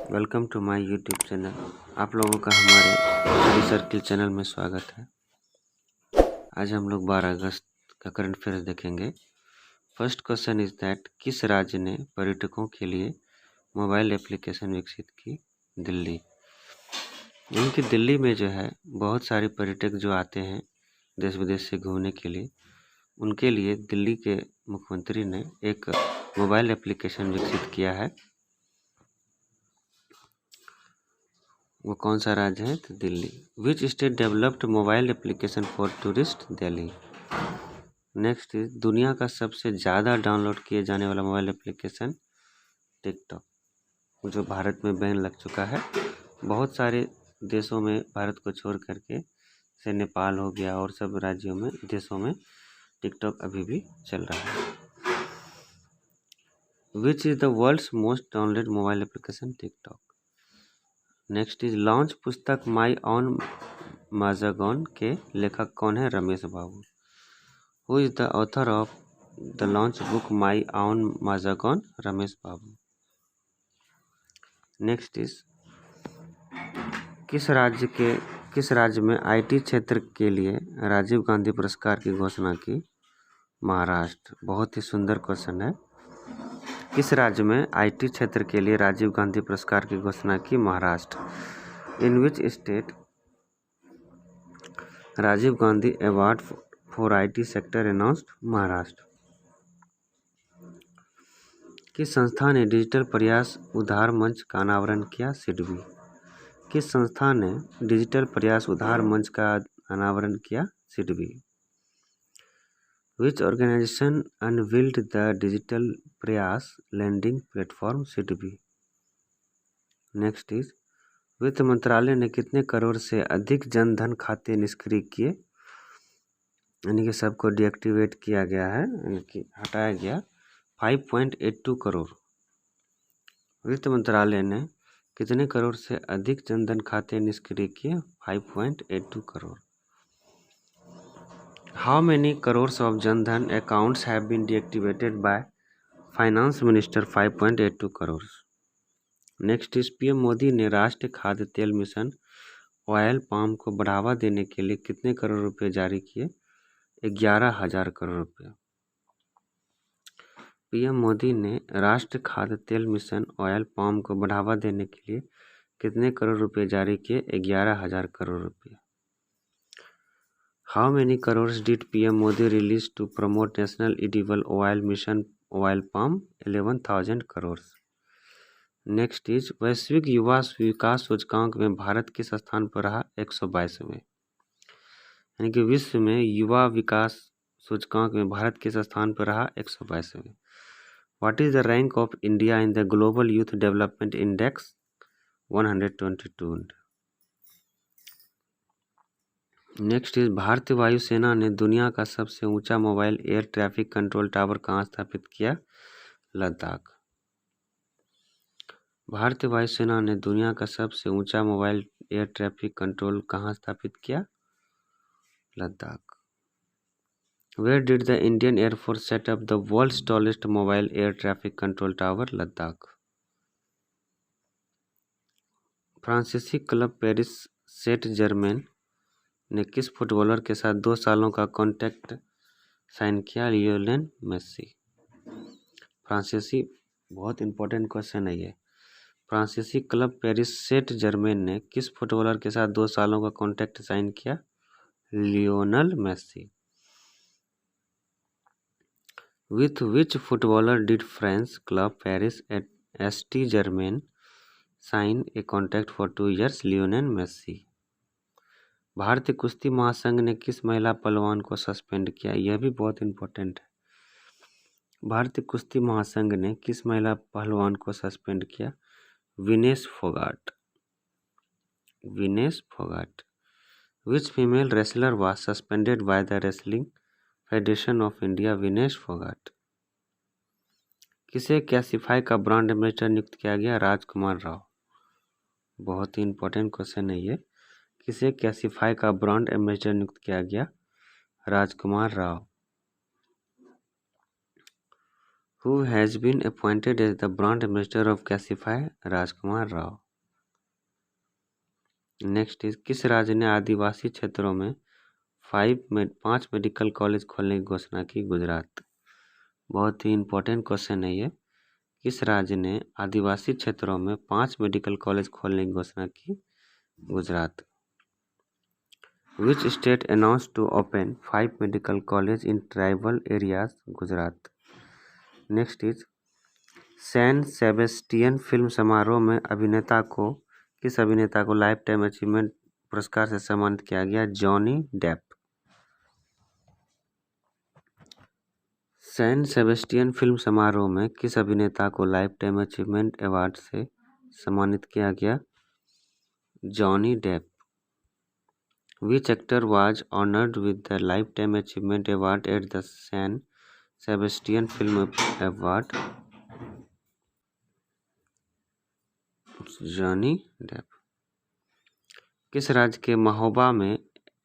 Welcome to my YouTube channel. आप लोगों का हमारे स्टडी सर्किल चैनल में स्वागत है। आज हम लोग 12 अगस्त का करंट अफेयर्स देखेंगे। फर्स्ट क्वेश्चन इज दैट किस राज्य ने पर्यटकों के लिए मोबाइल एप्लीकेशन विकसित की? दिल्ली। यानी कि दिल्ली में जो है बहुत सारे पर्यटक जो आते हैं देश विदेश से घूमने के लिए, उनके लिए दिल्ली के मुख्यमंत्री ने एक मोबाइल एप्लीकेशन विकसित किया है। वो कौन सा राज्य है? तो Delhi. Which state developed mobile application for tourist? Delhi. Next is दुनिया का सबसे ज़्यादा डाउनलोड किए जाने वाला मोबाइल एप्लीकेशन टिकटॉक, जो भारत में बैन लग चुका है। बहुत सारे देशों में भारत को छोड़ करके, जैसे नेपाल हो गया और सब राज्यों में देशों में टिकटॉक अभी भी चल रहा है। Which is the world's most downloaded mobile application? TikTok. Next is launch पुस्तक माई ऑन माज़ागॉन के लेखक कौन है? Ramesh Babu. Who is the author of the launch book my on Mazagon? Ramesh Babu. Next is किस राज्य में आईटी क्षेत्र के लिए राजीव गांधी पुरस्कार की घोषणा की? महाराष्ट्र। बहुत ही सुंदर क्वेश्चन है। किस राज्य में आईटी क्षेत्र के लिए राजीव गांधी पुरस्कार की घोषणा की? Maharashtra. In which state Rajiv Gandhi award for IT sector announced? Maharashtra. किस संस्था ने डिजिटल प्रयास उधार मंच का अनावरण किया? सिडबी। किस संस्था ने डिजिटल प्रयास उधार मंच का अनावरण किया? SIDBI. Which organisation unveiled the digital Prayaas lending platform? SIDBI. Next is वित्त मंत्रालय ने कितने करोड़ से अधिक जनधन खाते निष्क्रिय किए? यानी कि सबको डीएक्टिवेट किया गया है, यानी कि हटाया गया। 5.82 करोड़। वित्त मंत्रालय ने कितने करोड़ से अधिक जनधन खाते निष्क्रिय किए? 5.82 crore. How many crores of Jan Dhan accounts have been deactivated by finance minister? 5.82 crore. Next is PM Modi ने राष्ट्रीय खाद्य तेल मिशन ऑयल पाम को बढ़ावा देने के लिए कितने करोड़ रुपए जारी किए? 11,000 करोड़ रुपए। पीएम मोदी ने राष्ट्रीय खाद्य तेल मिशन ऑयल पाम को बढ़ावा देने के लिए कितने करोड़ रुपए जारी किए? 11,000 करोड़ रुपए। How many crore did PM Modi release to promote national edible oil mission oil palm? 11,000 crore. Next is वैश्विक युवा विकास सूचकांक में भारत किस स्थान पर रहा? 122वें। यानी कि विश्व में युवा विकास सूचकांक में भारत किस स्थान पर रहा? 122वें। What is the rank of India in the global youth development index? 122। Next is भारतीय वायुसेना ने दुनिया का सबसे ऊंचा mobile air traffic control tower कहाँ स्थापित किया? लद्दाख। भारतीय वायुसेना ने दुनिया का सबसे ऊंचा मोबाइल एयर ट्रैफिक कंट्रोल कहाँ स्थापित किया? Ladakh. Where did the Indian air force set up the world's tallest mobile air traffic control tower? Ladakh. फ्रांसीसी क्लब पेरिस सेंट जर्मेन ने किस फुटबॉलर के साथ 2 सालों का कॉन्ट्रैक्ट साइन किया? Lionel Messi. फ्रांसीसी, बहुत इंपॉर्टेंट क्वेश्चन है ये। फ्रांसीसी क्लब पेरिस सेंट जर्मेन ने किस फुटबॉलर के साथ 2 सालों का कॉन्ट्रैक्ट साइन किया? Lionel Messi. With which footballer did French club Paris St-Germain sign a contract for 2 years? Lionel Messi. भारतीय कुश्ती महासंघ ने किस महिला पहलवान को सस्पेंड किया? यह भी बहुत इंपॉर्टेंट है। भारतीय कुश्ती महासंघ ने किस महिला पहलवान को सस्पेंड किया? Vinesh Phogat. Vinesh Phogat. Which female wrestler was suspended by the Wrestling federation of India? Vinesh Phogat. किसे कैसिफाई का ब्रांड एम्बेसडर नियुक्त किया गया? राजकुमार राव। बहुत ही इंपॉर्टेंट क्वेश्चन है ये। किसे कैसिफाई का ब्रांड एम्बेसडर नियुक्त किया गया? राजकुमार Rao. Who has been appointed as the Branch Minister of Casify? Rajkumar Rao. Next is किस राज्य ने आदिवासी क्षेत्रों में 5 मेडिकल कॉलेज खोलने की घोषणा की? गुजरात। बहुत ही इम्पोर्टेंट क्वेश्चन है ये। किस राज्य ने आदिवासी क्षेत्रों में 5 मेडिकल कॉलेज खोलने की घोषणा की? Gujarat. Which state announced to open 5 medical colleges in tribal areas? Gujarat. Next is San Sebastian film समारोह में किस अभिनेता को लाइफ टाइम अचीवमेंट पुरस्कार से सम्मानित किया गया? Johnny Depp. San Sebastian film समारोह में किस अभिनेता को लाइफ टाइम अचीवमेंट अवार्ड से सम्मानित किया गया? Johnny Depp. Which actor was honored with the Lifetime Achievement Award at the San Sebastian Film Award? Johnny Depp. किस राज्य के महोबा में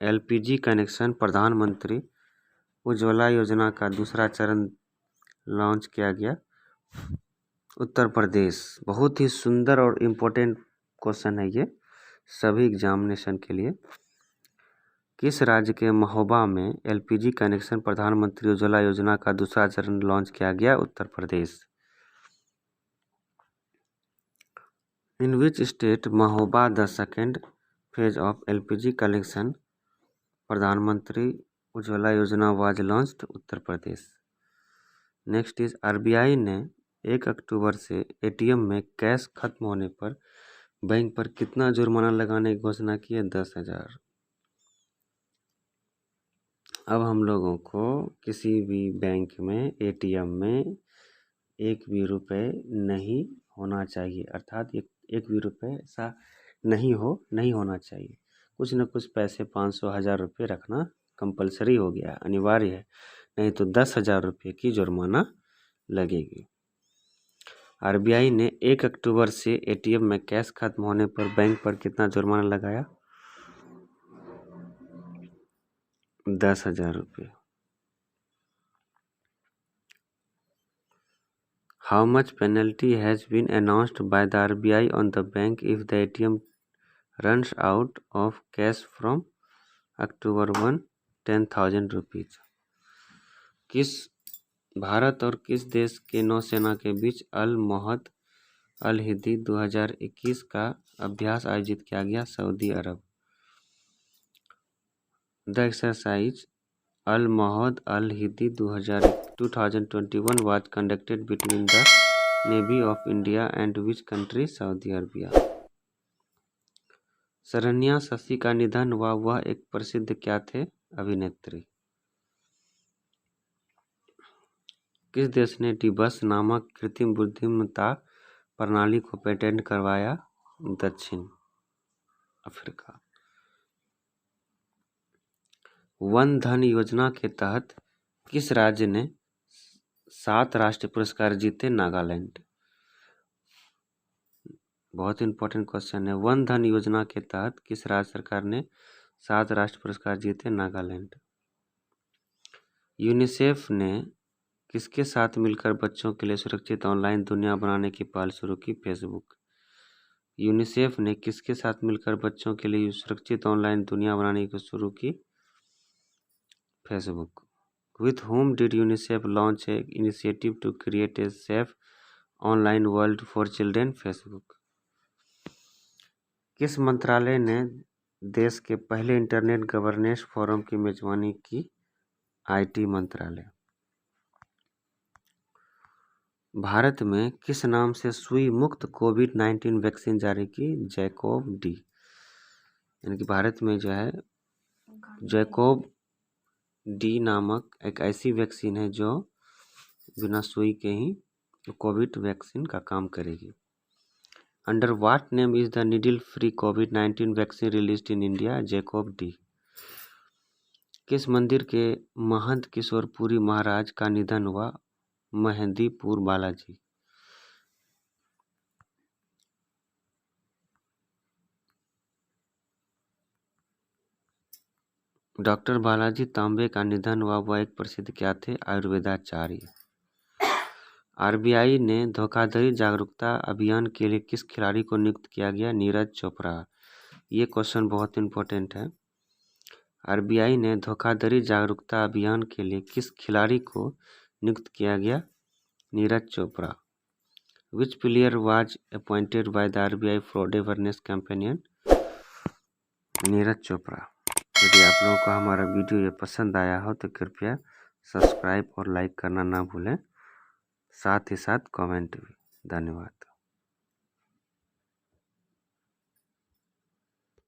एलपीजी कनेक्शन प्रधानमंत्री उज्ज्वला योजना का दूसरा चरण लॉन्च किया गया? उत्तर प्रदेश। बहुत ही सुंदर और इम्पोर्टेंट क्वेश्चन है ये सभी एग्जामिनेशन के लिए। किस राज्य के महोबा में एलपीजी कनेक्शन प्रधानमंत्री उज्ज्वला योजना का दूसरा चरण लॉन्च किया गया? उत्तर प्रदेश। इन which state Mahoba the second phase of LPG connection प्रधानमंत्री उज्ज्वला योजना was launched? Uttar Pradesh. Next is RBI ने 1 अक्टूबर से एटीएम में कैश खत्म होने पर बैंक पर कितना जुर्माना लगाने की घोषणा की है? 10,000। अब हम लोगों को किसी भी बैंक में एटीएम में 1 भी रुपये नहीं होना चाहिए, अर्थात 1 भी रुपये ऐसा नहीं होना चाहिए। कुछ न कुछ पैसे 500-1000 रुपये रखना कंपलसरी हो गया, अनिवार्य है, नहीं तो 10,000 रुपये की जुर्माना लगेगी। आरबीआई ने 1 अक्टूबर से एटीएम में कैश खत्म होने पर बैंक पर कितना जुर्माना लगाया? 10,000 रुपये। How much penalty has been announced by the RBI on the bank if the ATM runs out of cash from October 1, 10,000 rupees? किस भारत और किस देश के नौसेना के बीच अल मोहद अल हिदी 2021 का अभ्यास आयोजित किया गया? Saudi Arab. The exercise Al Mahad Al Hidi 2021 was conducted between the Navy of India and which country? Saudi Arabia. Sharanya Sashi का निधन हुआ, वह एक प्रसिद्ध क्या थे? अभिनेत्री। किस देश ने डिबस नामक कृत्रिम बुद्धिमत्ता प्रणाली को पेटेंट करवाया? दक्षिण अफ्रीका। वन धन योजना के तहत किस राज्य ने 7 राष्ट्रीय पुरस्कार जीते? नागालैंड। बहुत इंपॉर्टेंट क्वेश्चन है। वन धन योजना के तहत किस राज्य सरकार ने 7 राष्ट्रीय पुरस्कार जीते? नागालैंड। यूनिसेफ ने किसके साथ मिलकर बच्चों के लिए सुरक्षित ऑनलाइन दुनिया बनाने की पहल शुरू की? फेसबुक। यूनिसेफ ने किसके साथ मिलकर बच्चों के लिए सुरक्षित ऑनलाइन दुनिया बनाने की शुरू की? Facebook. With whom did UNICEF launch an initiative to create a safe online world for children? Facebook. किस मंत्रालय ने देश के पहले इंटरनेट गवर्नेंस फोरम की मेजबानी की? आईटी मंत्रालय। भारत में किस नाम से सुई मुक्त कोविड-19 वैक्सीन जारी की? जैकोव डी। यानी कि भारत में जो है जैकोव डी नामक एक ऐसी वैक्सीन है जो बिना सुई के ही कोविड वैक्सीन का काम करेगी। Under what name is the needle free कोविड-19 vaccine released in India? ZyCoV D. किस मंदिर के महंत किशोरपुरी महाराज का निधन हुआ? मेहंदीपुर बालाजी। डॉक्टर बालाजी तांबे का निधन हुआ, वह एक प्रसिद्ध क्या थे? आयुर्वेदाचार्य। आरबीआई ने धोखाधड़ी जागरूकता अभियान के लिए किस खिलाड़ी को नियुक्त किया गया? नीरज चोपड़ा। ये क्वेश्चन बहुत इम्पोर्टेंट है। आरबीआई ने धोखाधड़ी जागरूकता अभियान के लिए किस खिलाड़ी को नियुक्त किया गया? नीरज चोपड़ा। विच player was appointed by the RBI fraud awareness companion? Neeraj Chopra. यदि आप लोगों को हमारा वीडियो ये पसंद आया हो तो कृपया सब्सक्राइब और लाइक करना ना भूलें, साथ ही साथ कमेंट भी। धन्यवाद।